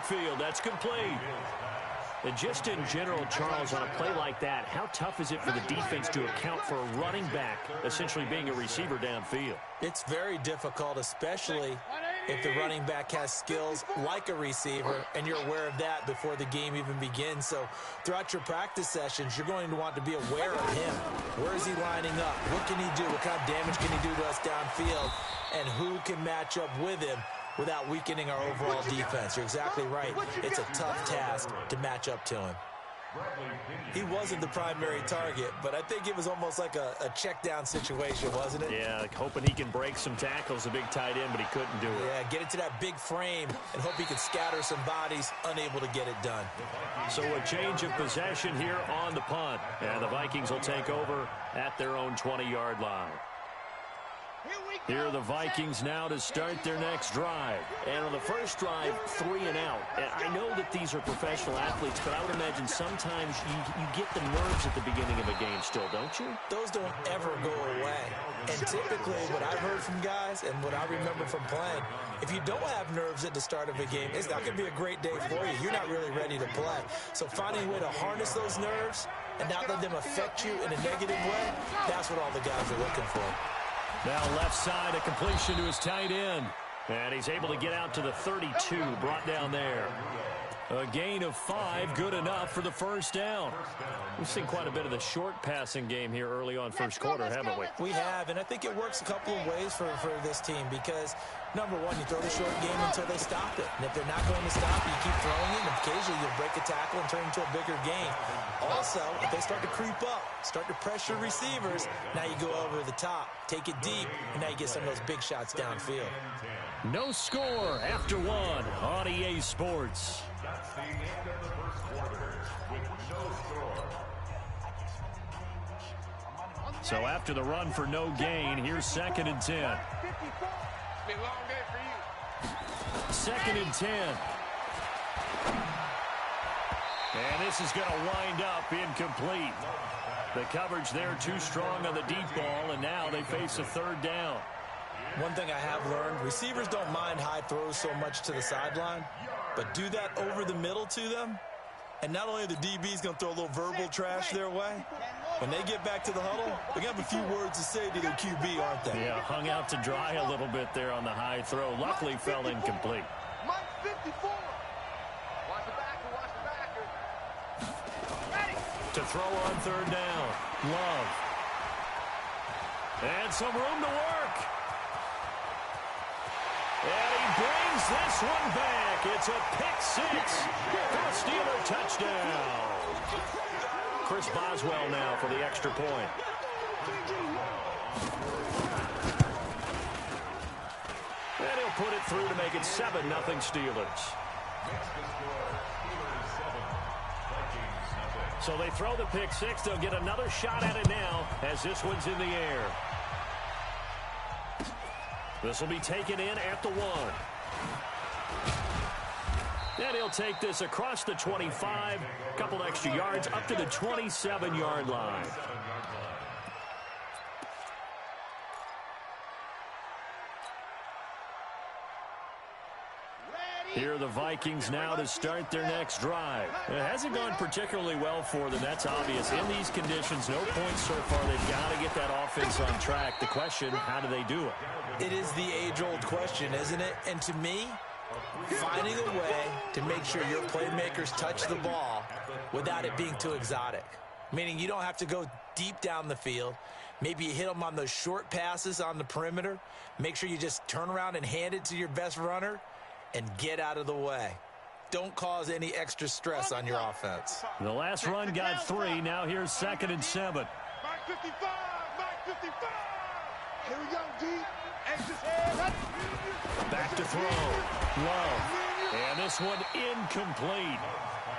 backfield. That's complete. And just in general, Charles, on a play like that, how tough is it for the defense to account for a running back essentially being a receiver downfield? It's very difficult, especially if the running back has skills like a receiver, and you're aware of that before the game even begins. So throughout your practice sessions, you're going to want to be aware of him. Where is he lining up? What can he do? What kind of damage can he do to us downfield? And who can match up with him without weakening our overall defense? You're exactly right. It's a tough task to match up to him. He wasn't the primary target, but I think it was almost like a check-down situation, wasn't it? Yeah, like hoping he can break some tackles, a big tight end, but he couldn't do it. Yeah, get into that big frame and hope he can scatter some bodies, unable to get it done. So a change of possession here on the punt. And the Vikings will take over at their own 20-yard line. Here are the Vikings now to start their next drive. And on the first drive, 3 and out. And I know that these are professional athletes, but I would imagine sometimes you get the nerves at the beginning of a game still, don't you? Those don't ever go away. And typically what I've heard from guys and what I remember from playing, if you don't have nerves at the start of a game, it's not going to be a great day for you. You're not really ready to play. So finding a way to harness those nerves and not let them affect you in a negative way, that's what all the guys are looking for. Now left side, a completion to his tight end. And he's able to get out to the 32, brought down there. A gain of 5, good enough for the first down. We've seen quite a bit of the short passing game here early on first quarter, haven't we? We have, and I think it works a couple of ways for this team because, number one, you throw the short game until they stop it. And if they're not going to stop it, you keep throwing it, and occasionally you'll break a tackle and turn it into a bigger gain. Also, if they start to creep up, start to pressure receivers, now you go over the top, take it deep, and now you get some of those big shots downfield. No score after 1 on EA Sports. That's the end of the first quarter with no score. So after the run for no gain, here's 2nd and 10. It's been a long day for you. 2nd and 10. And this is going to wind up incomplete. The coverage there too strong on the deep ball, and now they face a 3rd down. One thing I have learned, receivers don't mind high throws so much to the sideline, but do that over the middle to them, and not only are the DBs going to throw a little verbal trash their way, when they get back to the huddle, they're going to have a few words to say to their QB, aren't they? Yeah, hung out to dry a little bit there on the high throw. Luckily fell incomplete. Mike 54. Watch the backer, watch the backer. Ready. To throw on 3rd down. Love. And some room to work. And he brings this one back. It's a pick 6 for a Steeler touchdown. Chris Boswell now for the extra point. And he'll put it through to make it 7-0 Steelers. So they throw the pick 6. They'll get another shot at it now as this one's in the air. This will be taken in at the 1. And he'll take this across the 25, a couple extra yards up to the 27-yard line. Here are the Vikings now to start their next drive. It hasn't gone particularly well for them, that's obvious. In these conditions, no points so far. They've got to get that offense on track. The question, how do they do it? It is the age-old question, isn't it? And to me, finding a way to make sure your playmakers touch the ball without it being too exotic. Meaning you don't have to go deep down the field. Maybe you hit them on those short passes on the perimeter. Make sure you just turn around and hand it to your best runner and get out of the way. Don't cause any extra stress on your offense. The last run got 3. Now here's 2nd and 7. Mike 55, Mike 55. Here we go, D. Exit. Back to throw. Love. And this one incomplete.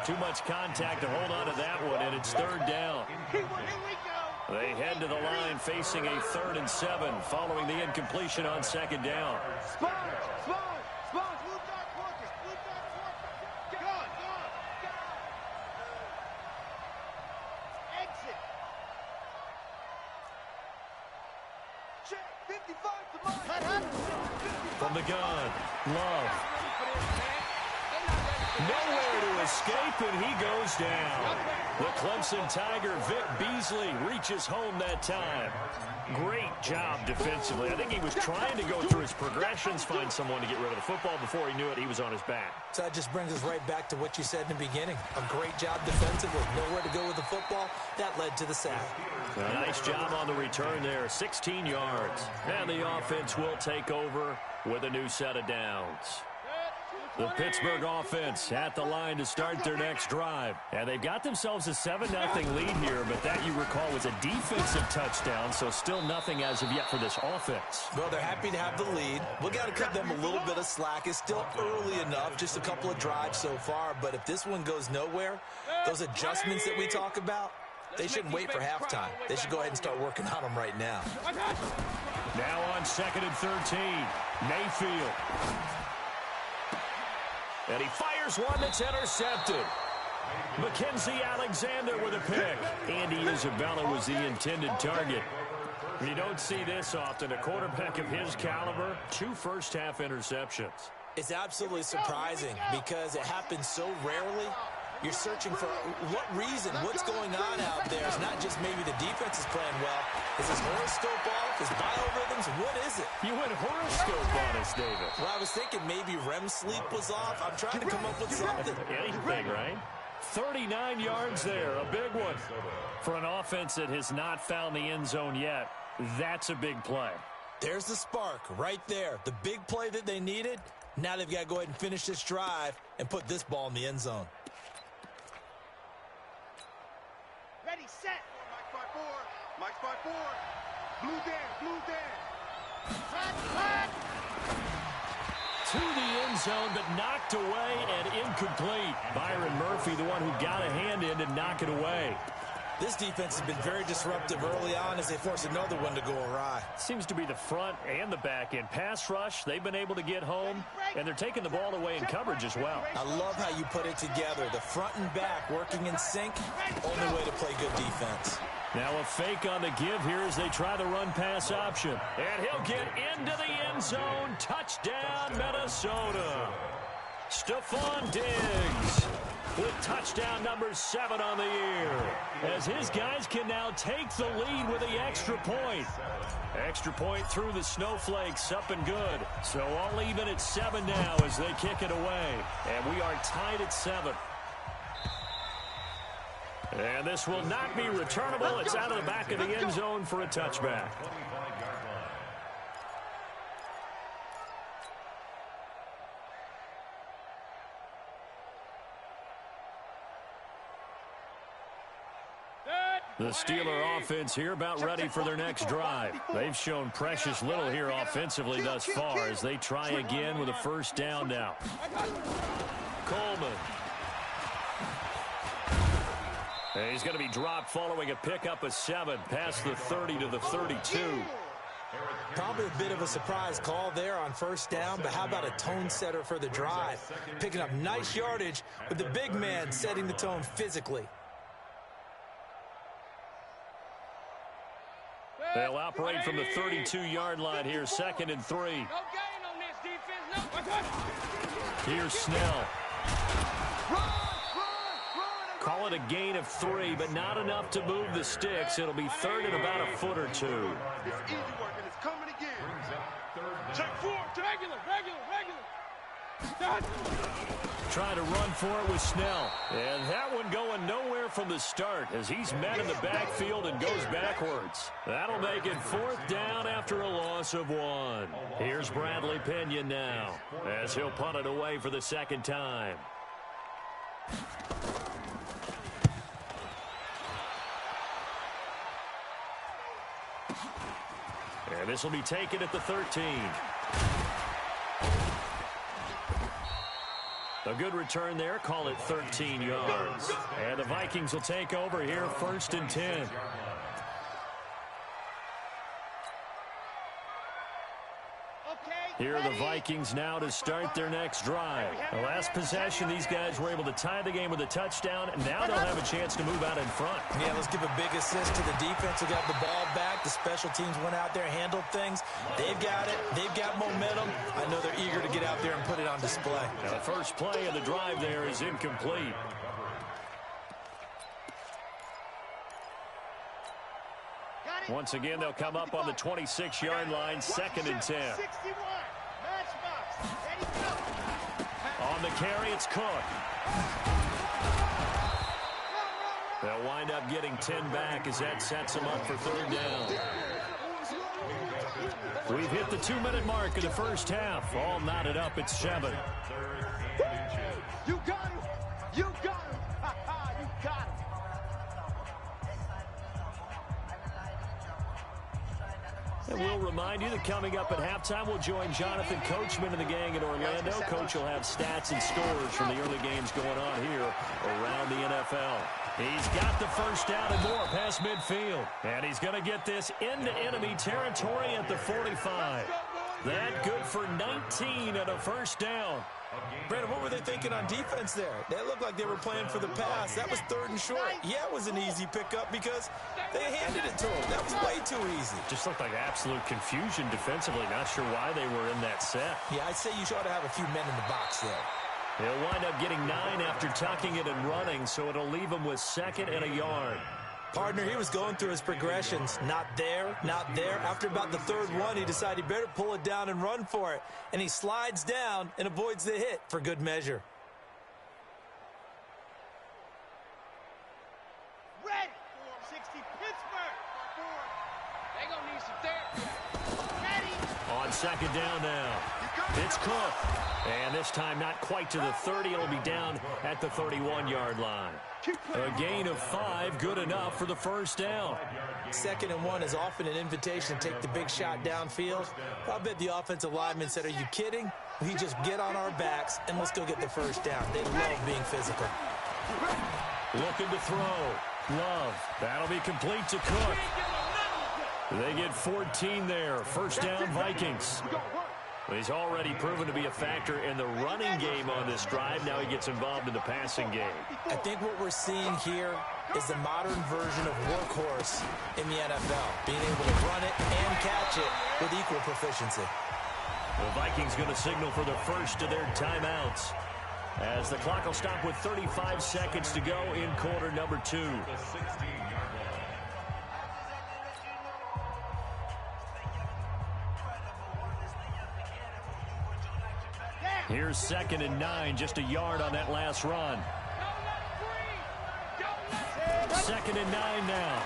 Too much contact to hold on to that one, and it's 3rd down. Here we go. They head to the line facing a 3rd and 7 following the incompletion on 2nd down. Spot, spot. Blue dot quarter. Blue dot quarter. Go on. Exit. Check. 55 to Mike. From the gun, Love. Nowhere to escape, and he goes down. The Clemson Tiger, Vic Beasley, reaches home that time. Great job defensively. I think he was trying to go through his progressions, find someone to get rid of the football. Before he knew it, he was on his back. So that just brings us right back to what you said in the beginning. A great job defensively. Nowhere to go with the football. That led to the sack. A nice job on the return there. 16 yards. And the offense will take over with a new set of downs. The Pittsburgh offense at the line to start their next drive. And they've got themselves a 7-0 lead here, but that, you recall, was a defensive touchdown, so still nothing as of yet for this offense. Well, they're happy to have the lead. We got to cut them a little bit of slack. It's still early enough, just a couple of drives so far, but if this one goes nowhere, those adjustments that we talk about, they shouldn't wait for halftime. They should go ahead and start working on them right now. Now on 2nd and 13, Mayfield. And he fires one that's intercepted. Mackenzie Alexander with a pick. Andy Isabella was the intended target. You don't see this often. A quarterback of his caliber, 2 first-half interceptions. It's absolutely surprising because it happens so rarely. You're searching for what reason, what's going on out there. It's not just maybe the defense is playing well. Is his horoscope off? His biorhythms? What is it? You went horoscope on us, David. Well, I was thinking maybe REM sleep was off. I'm trying to come up with something. Anything, right? 39 yards there, a big one. For an offense that has not found the end zone yet, that's a big play. There's the spark right there. The big play that they needed. Now they've got to go ahead and finish this drive and put this ball in the end zone. Ready, set. Mike 5-4. Mike 5-4. Blue Dan. Flat. To the end zone, but knocked away and incomplete. Byron Murphy, the one who got a hand in to knock it away. This defense has been very disruptive early on as they force another one to go awry. Seems to be the front and the back end. Pass rush, they've been able to get home, and they're taking the ball away in coverage as well. I love how you put it together. The front and back working in sync, only way to play good defense. Now a fake on the give here as they try the run-pass option. And he'll get into the end zone. Touchdown, Minnesota. Stephon Diggs with touchdown number 7 on the year, as his guys can now take the lead with the extra point. Extra point through the snowflakes, up and good. So all even at 7 now as they kick it away. And we are tied at 7. And this will not be returnable. It's out of the back of the end zone for a touchback. The Steeler offense here about ready for their next drive. They've shown precious little here offensively thus far as they try again with a first down now. Coleman. And he's going to be dropped following a pickup of 7 past the 30 to the 32. Probably a bit of a surprise call there on first down, but how about a tone setter for the drive? Picking up nice yardage with the big man setting the tone physically. They'll operate from the 32-yard line here, 2nd and 3. No gain on this defense. Here's Snell. Call it a gain of 3, but not enough to move the sticks. It'll be 3rd and about a foot or 2. It's easy work, and it's coming again. Check 4. Regular. Trying to run for it with Snell. And that one going nowhere from the start as he's met in the backfield and goes backwards. That'll make it 4th down after a loss of 1. Here's Bradley Pinion now as he'll punt it away for the 2nd time. And this will be taken at the 13. A good return there. Call it 13 yards. And the Vikings will take over here, 1st and 10. Okay, Here are the Vikings now to start their next drive. The last possession, these guys were able to tie the game with a touchdown, and now they'll have a chance to move out in front. Yeah, let's give a big assist to the defense who got the ball back. The special teams went out there, handled things. They've got it. They've got momentum. I know they're eager to get out there and put it on display. Now, the first play of the drive there is incomplete. Once again, they'll come up on the 26-yard line, 2nd and 10. On the carry, it's Cook. They'll wind up getting 10 back as that sets them up for 3rd down. We've hit the 2-minute mark of the first half. All knotted up at 7. You got him. You got him. You got him. And we'll remind you that coming up at halftime, we'll join Jonathan Coachman and the gang in Orlando. Coach will have stats and scores from the early games going on here around the NFL. He's got the first down and more past midfield. And he's going to get this into enemy territory at the 45. That good for 19 and a first down. Brandon, what were they thinking on defense there? They looked like they were playing for the pass. That was 3rd and short. Yeah, it was an easy pickup because they handed it to him. That was way too easy. Just looked like absolute confusion defensively. Not sure why they were in that set. Yeah, I'd say you ought to have a few men in the box there. They'll wind up getting 9 after tucking it and running, so it'll leave them with 2nd and a yard. Partner, he was going through his progressions. Not there, not there. After about the 3rd one, he decided he better pull it down and run for it. And he slides down and avoids the hit for good measure. Ready. 60 Pittsburgh. They gonna need some therapy. Ready. On 2nd down now. It's Cook. And this time not quite to the 30. It'll be down at the 31-yard line. A gain of 5, good enough for the first down. 2nd and 1 is often an invitation to take the big shot downfield. I bet the offensive lineman said, are you kidding? We just get on our backs and let's go get the first down. They love being physical. Looking to throw. Love. That'll be complete to Cook. They get 14 there. First down, Vikings. He's already proven to be a factor in the running game on this drive. Now he gets involved in the passing game. I think what we're seeing here is the modern version of workhorse in the NFL, being able to run it and catch it with equal proficiency. The Vikings going to signal for the first of their timeouts, as the clock will stop with 35 seconds to go in quarter number 2. Here's 2nd and 9, just a yard on that last run. 2nd and 9 now.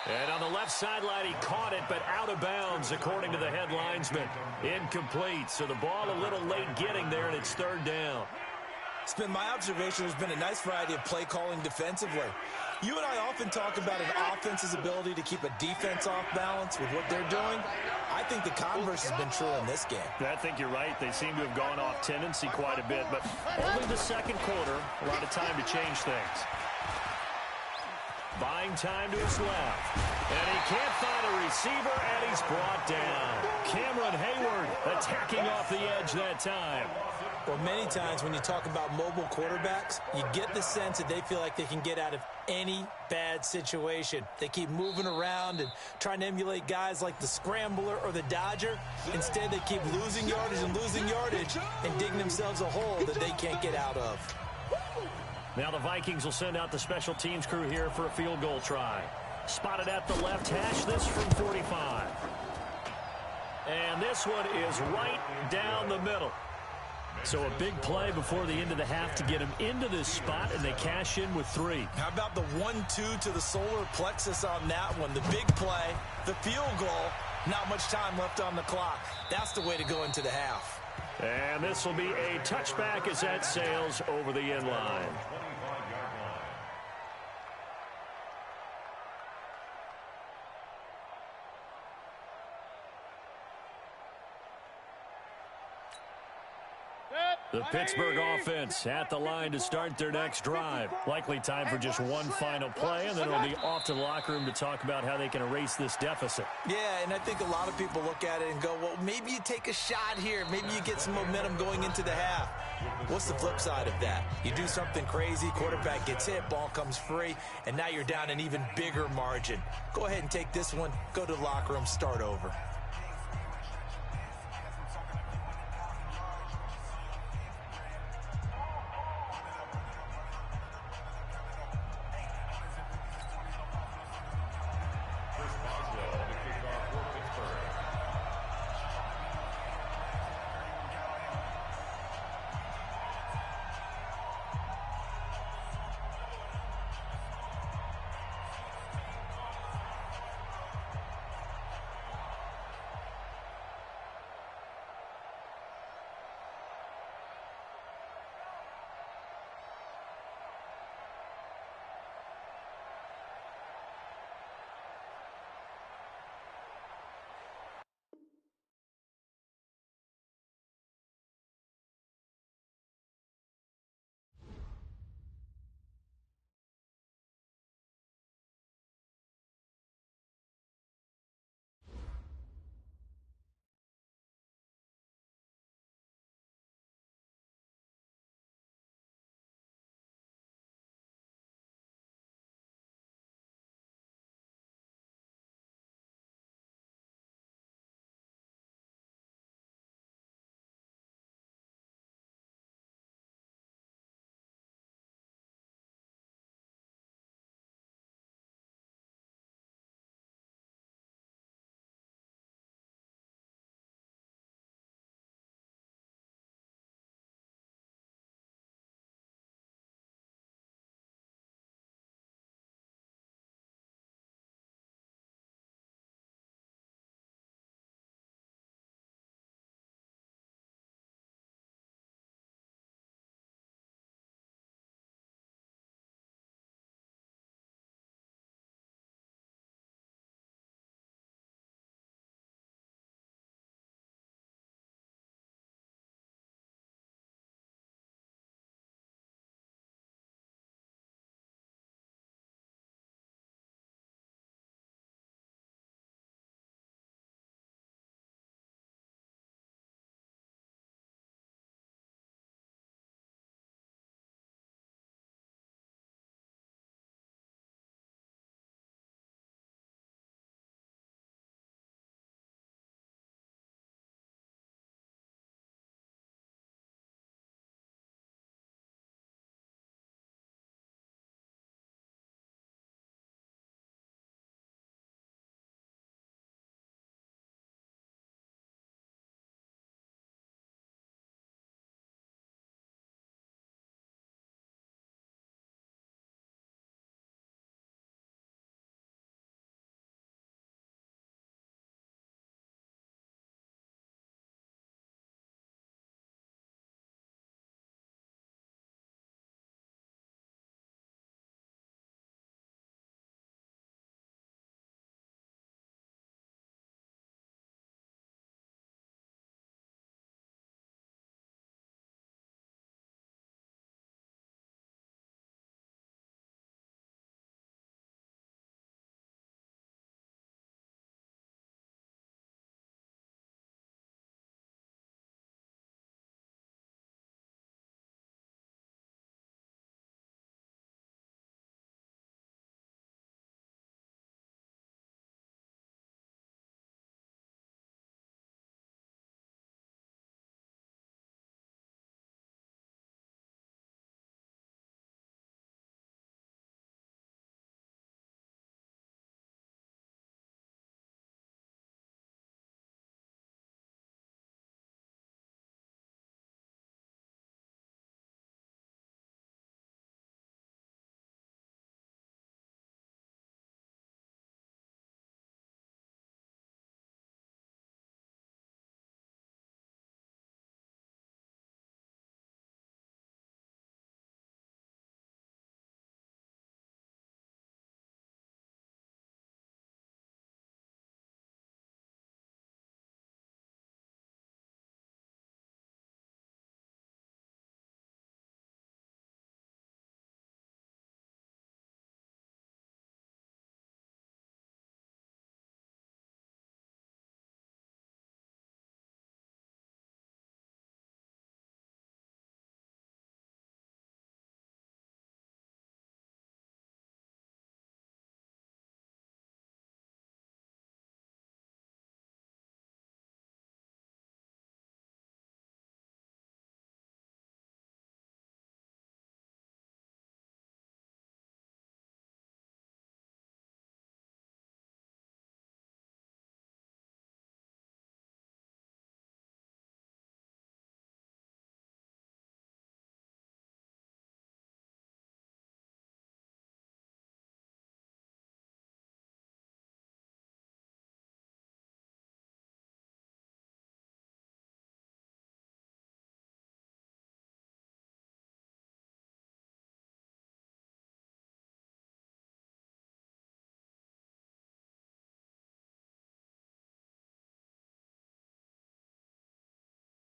And on the left sideline, he caught it, but out of bounds, according to the head linesman. Incomplete, so the ball a little late getting there, and it's 3rd down. It's been my observation there's been a nice variety of play calling defensively. You and I often talk about an offense's ability to keep a defense off balance with what they're doing. I think the converse has been true in this game. I think you're right. They seem to have gone off tendency quite a bit, but only the 2nd quarter. A lot of time to change things. Buying time to his left. And he can't find a receiver, and he's brought down. Cameron Hayward attacking off the edge that time. Well, many times when you talk about mobile quarterbacks, you get the sense that they feel like they can get out of any bad situation. They keep moving around and trying to emulate guys like the Scrambler or the Dodger. Instead, they keep losing yardage and digging themselves a hole that they can't get out of. Now the Vikings will send out the special teams crew here for a field goal try. Spotted at the left hash, this from 45. And this one is right down the middle. So a big play before the end of the half to get him into this spot, and they cash in with 3. How about the 1-2 to the solar plexus on that one? The big play, the field goal, not much time left on the clock. That's the way to go into the half. And this will be a touchback as that sails over the end line. The Pittsburgh offense at the line to start their next drive. Likely time for just one final play, and then it'll be off to the locker room to talk about how they can erase this deficit. Yeah, and I think a lot of people look at it and go, well, maybe you take a shot here. Maybe you get some momentum going into the half. What's the flip side of that? You do something crazy, quarterback gets hit, ball comes free, and now you're down an even bigger margin. Go ahead and take this one, go to the locker room, start over.